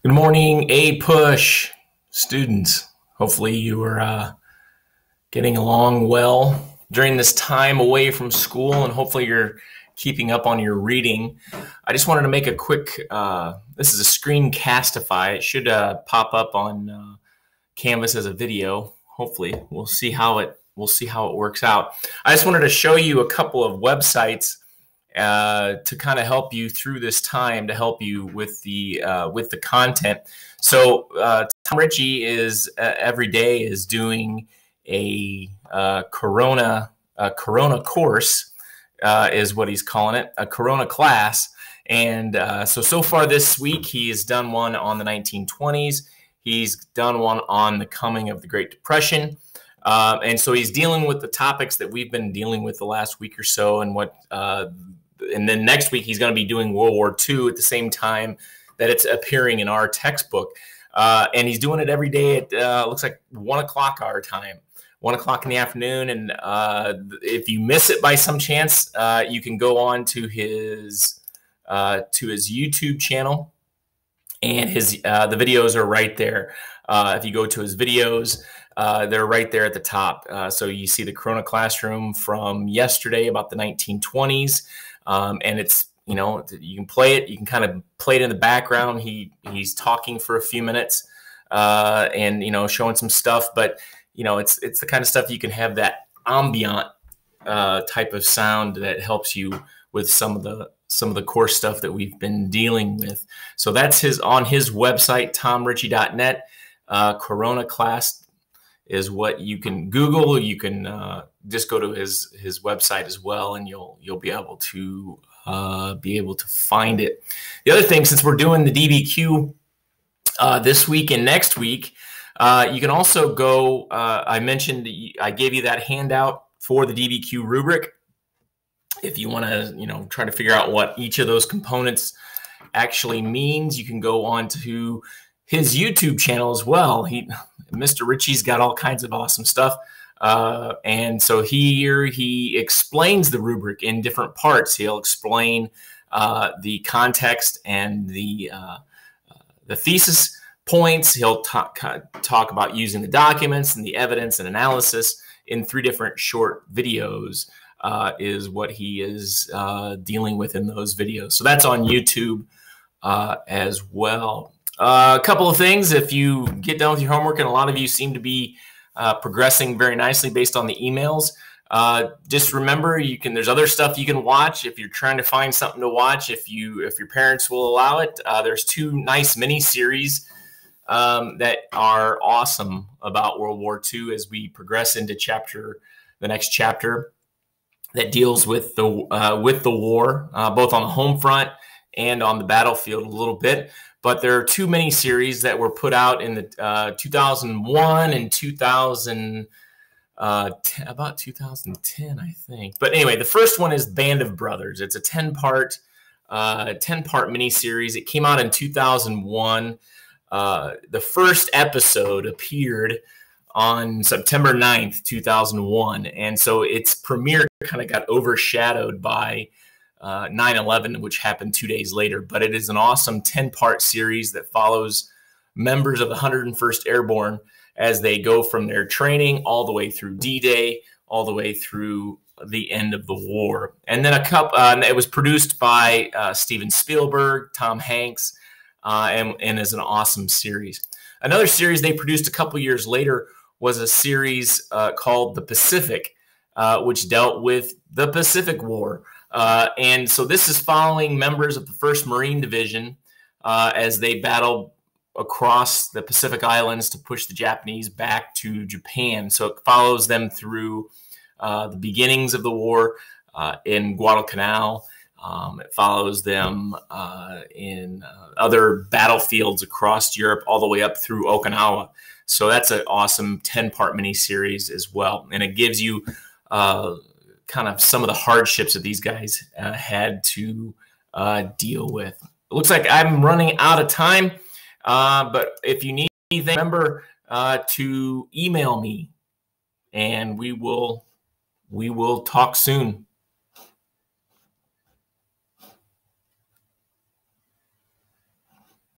Good morning, APUSH students. Hopefully you are getting along well during this time away from school, and hopefully you're keeping up on your reading. I just wanted to make a quick, this is a screencastify. It should pop up on Canvas as a video. Hopefully we'll see how it works out. I just wanted to show you a couple of websites to kind of help you through this time, to help you with the content. So Tom Ritchie is every day is doing a Corona course, is what he's calling it, a Corona class. And so far this week he has done one on the 1920s. He's done one on the coming of the Great Depression. And so he's dealing with the topics that we've been dealing with the last week or so, and and then next week he's going to be doing World War II at the same time that it's appearing in our textbook. And he's doing it every day at looks like 1 o'clock our time, 1 o'clock in the afternoon. And if you miss it by some chance, you can go on to his YouTube channel, and the videos are right there. If you go to his videos, they're right there at the top. So you see the Corona classroom from yesterday about the 1920s. And it's, you can play it. You can kind of play it in the background. He's talking for a few minutes, and, showing some stuff, but, it's the kind of stuff you can have that ambient, type of sound that helps you with some of the core stuff that we've been dealing with. So that's on his website, tomritchie.net. Corona class is what you can Google. You can just go to his website as well, and you'll be able to find it. The other thing, since we're doing the DBQ this week and next week, you can also go. I mentioned I gave you that handout for the DBQ rubric. If you want to, try to figure out what each of those components actually means, you can go on to his YouTube channel as well. Mr. Ritchie's got all kinds of awesome stuff. And so he explains the rubric in different parts. He'll explain the context and the thesis points. He'll talk about using the documents and the evidence and analysis in 3 different short videos, is what he is dealing with in those videos. So that's on YouTube as well. A couple of things. If you get done with your homework, and a lot of you seem to be progressing very nicely based on the emails, just remember there's other stuff you can watch if you're trying to find something to watch. If your parents will allow it, there's 2 nice mini series that are awesome about World War II as we progress into the next chapter that deals with the war, both on the home front and on the battlefield a little bit. But there are 2 mini series that were put out in the 2001 and 2000, about 2010, I think. But anyway, the first one is Band of Brothers. It's a 10-part mini series. It came out in 2001. The first episode appeared on September 9th, 2001, and so its premiere kind of got overshadowed by 9/11, which happened 2 days later. But it is an awesome 10-part series that follows members of the 101st Airborne as they go from their training all the way through D-Day, all the way through the end of the war. And then it was produced by Steven Spielberg, Tom Hanks, and is an awesome series. Another series they produced a couple years later was a series called The Pacific, which dealt with the Pacific War. And so this is following members of the 1st Marine Division as they battle across the Pacific Islands to push the Japanese back to Japan. So it follows them through the beginnings of the war in Guadalcanal. It follows them in other battlefields across Europe, all the way up through Okinawa. So that's an awesome 10-part mini-series as well. And it gives you kind of some of the hardships that these guys had to deal with. It looks like I'm running out of time, but if you need anything, remember to email me, and we will talk soon.